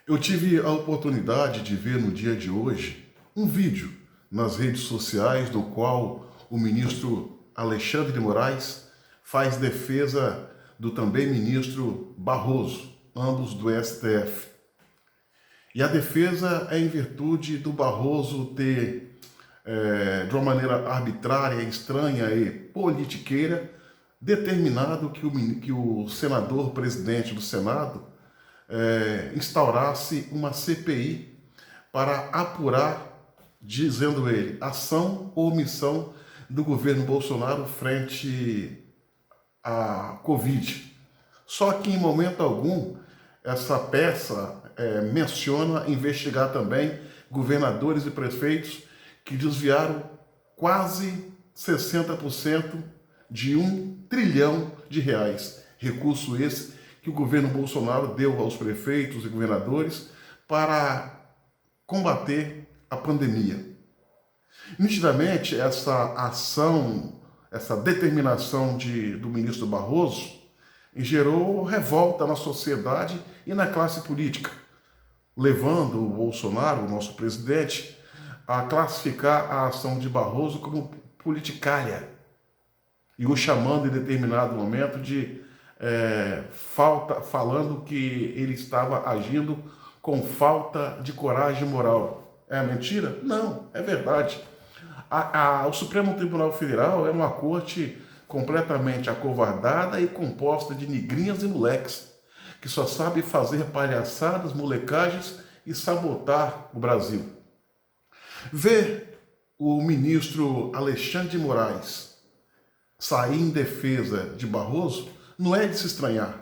Eu tive a oportunidade de ver no dia de hoje um vídeo nas redes sociais no qual o ministro Alexandre de Moraes faz defesa do também ministro Barroso, ambos do STF. E a defesa é em virtude do Barroso ter, de uma maneira arbitrária, estranha e politiqueira, determinado que o senador presidente do Senado instaurasse uma CPI para apurar, dizendo ele, ação ou omissão do governo Bolsonaro frente à Covid. Só que em momento algum essa peça menciona investigar também governadores e prefeitos que desviaram quase 60% de R$ 1 trilhão. Recurso esse que o governo Bolsonaro deu aos prefeitos e governadores para combater a pandemia. Nitidamente, essa ação, essa determinação do ministro Barroso gerou revolta na sociedade e na classe política, levando o Bolsonaro, o nosso presidente, a classificar a ação de Barroso como politicária e o chamando em determinado momento de falando que ele estava agindo com falta de coragem moral. É mentira? Não, é verdade. O Supremo Tribunal Federal é uma corte completamente acovardada e composta de negrinhas e moleques, que só sabe fazer palhaçadas, molecagens e sabotar o Brasil. Ver o ministro Alexandre de Moraes sair em defesa de Barroso não é de se estranhar.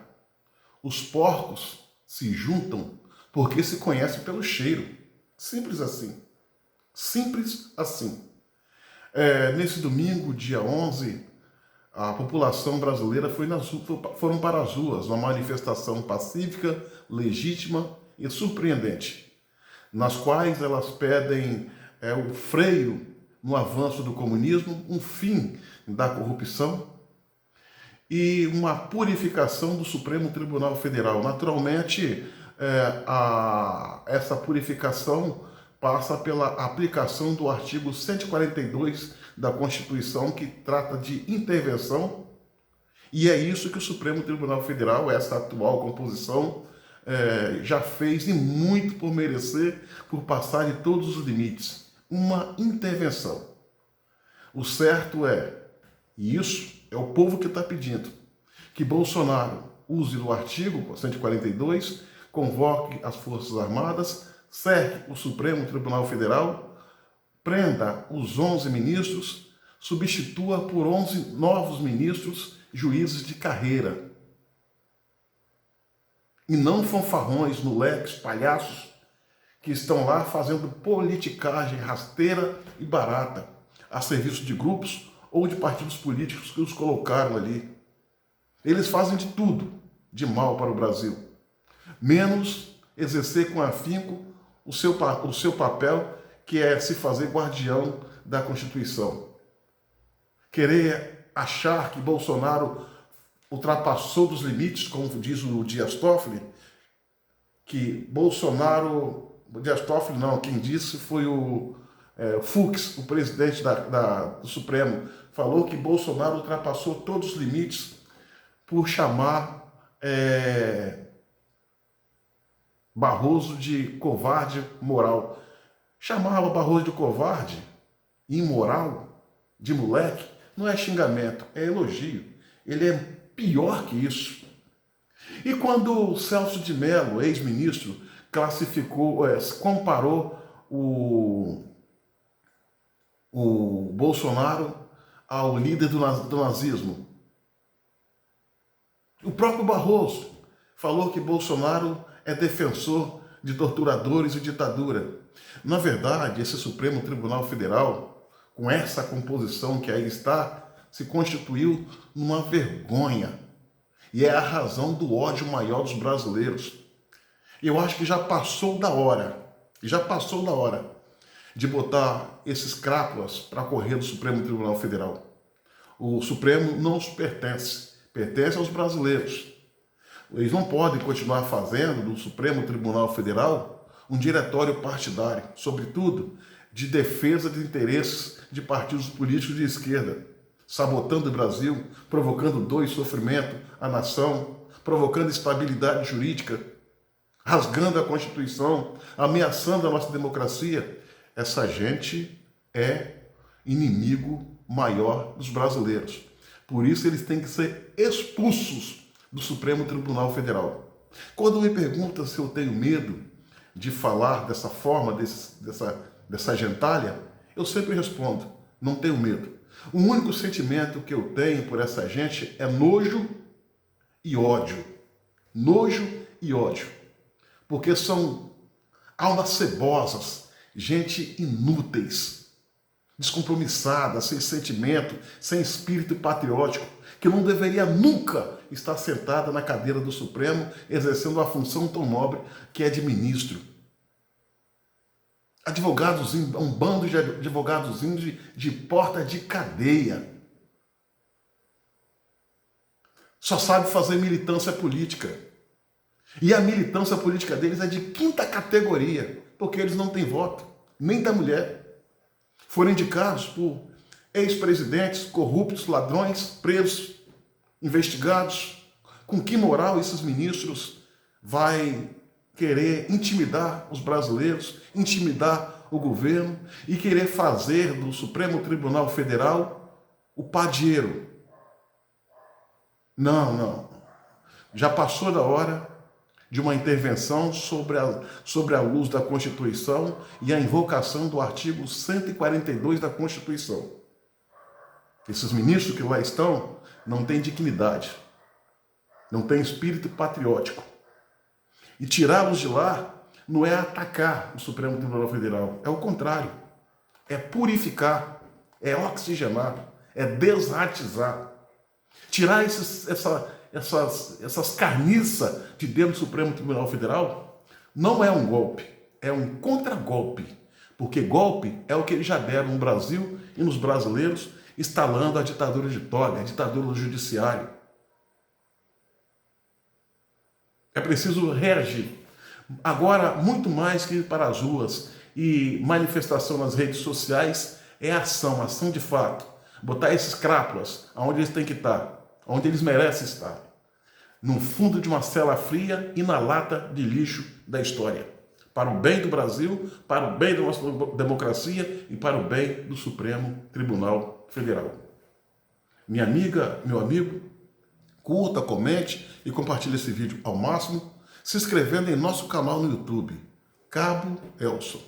Os porcos se juntam porque se conhecem pelo cheiro. Simples assim. Simples assim. Nesse domingo, dia 11, a população brasileira foram para as ruas, uma manifestação pacífica, legítima e surpreendente, nas quais elas pedem o freio no avanço do comunismo, um fim da corrupção e uma purificação do Supremo Tribunal Federal. Naturalmente, essa purificação passa pela aplicação do artigo 142 da Constituição, que trata de intervenção, e é isso que o Supremo Tribunal Federal, essa atual composição, já fez e muito por merecer, por passar de todos os limites. Uma intervenção. O certo e isso é o povo que está pedindo, que Bolsonaro use do artigo 142, convoque as Forças Armadas, cerque o Supremo Tribunal Federal, prenda os 11 ministros, substitua por 11 novos ministros, juízes de carreira. E não fanfarrões, moleques, palhaços, que estão lá fazendo politicagem rasteira e barata, a serviço de grupos ou de partidos políticos que os colocaram ali. Eles fazem de tudo de mal para o Brasil, menos exercer com afinco o seu papel, que é se fazer guardião da Constituição. Querer achar que Bolsonaro ultrapassou dos limites, como diz o Dias Toffoli, que Dias Toffoli não, quem disse foi o Fux, o presidente do Supremo, falou que Bolsonaro ultrapassou todos os limites por chamar Barroso de covarde moral. Chamava Barroso de covarde, imoral, de moleque, não é xingamento, é elogio. Ele é pior que isso. E quando o Celso de Mello, ex-ministro, comparou o Bolsonaro ao líder do nazismo, o próprio Barroso falou que Bolsonaro é defensor de torturadores e ditadura. Na verdade, esse Supremo Tribunal Federal, com essa composição que aí está, se constituiu numa vergonha. E é a razão do ódio maior dos brasileiros. Eu acho que já passou da hora de botar esses crápulas para correr do Supremo Tribunal Federal. O Supremo não nos pertence, pertence aos brasileiros. Eles não podem continuar fazendo do Supremo Tribunal Federal um diretório partidário, sobretudo de defesa de interesses de partidos políticos de esquerda, sabotando o Brasil, provocando dor e sofrimento à nação, provocando instabilidade jurídica, rasgando a Constituição, ameaçando a nossa democracia. Essa gente é inimigo maior dos brasileiros. Por isso eles têm que ser expulsos do Supremo Tribunal Federal. Quando me perguntam se eu tenho medo de falar dessa forma, dessa gentalha, eu sempre respondo, não tenho medo. O único sentimento que eu tenho por essa gente é nojo e ódio. Nojo e ódio. Porque são almas cebosas, gente inúteis, descompromissada, sem sentimento, sem espírito patriótico, que não deveria nunca estar sentada na cadeira do Supremo, exercendo a função tão nobre que é de ministro. Advogados, um bando de advogados de porta de cadeia. Só sabe fazer militância política. E a militância política deles é de quinta categoria, porque eles não têm voto, nem da mulher. Foram indicados por ex-presidentes, corruptos, ladrões, presos, investigados. Com que moral esses ministros vai querer intimidar os brasileiros, intimidar o governo e querer fazer do Supremo Tribunal Federal o padieiro? Não. Já passou da hora de uma intervenção sobre a luz da Constituição e a invocação do artigo 142 da Constituição. Esses ministros que lá estão não têm dignidade, não têm espírito patriótico. E tirá-los de lá não é atacar o Supremo Tribunal Federal, é o contrário. É purificar, é oxigenar, é desratizar. Tirar essas carniças de dentro do Supremo Tribunal Federal não é um golpe, é um contragolpe. Porque golpe é o que eles já deram no Brasil e nos brasileiros, instalando a ditadura de toga, a ditadura do judiciário. É preciso reagir. Agora, muito mais que ir para as ruas e manifestação nas redes sociais, é ação de fato. Botar esses crápulas onde eles têm que estar, onde eles merecem estar. No fundo de uma cela fria e na lata de lixo da história. Para o bem do Brasil, para o bem da nossa democracia e para o bem do Supremo Tribunal Federal. Minha amiga, meu amigo, curta, comente e compartilhe esse vídeo ao máximo, se inscrevendo em nosso canal no YouTube, Cabo Elson.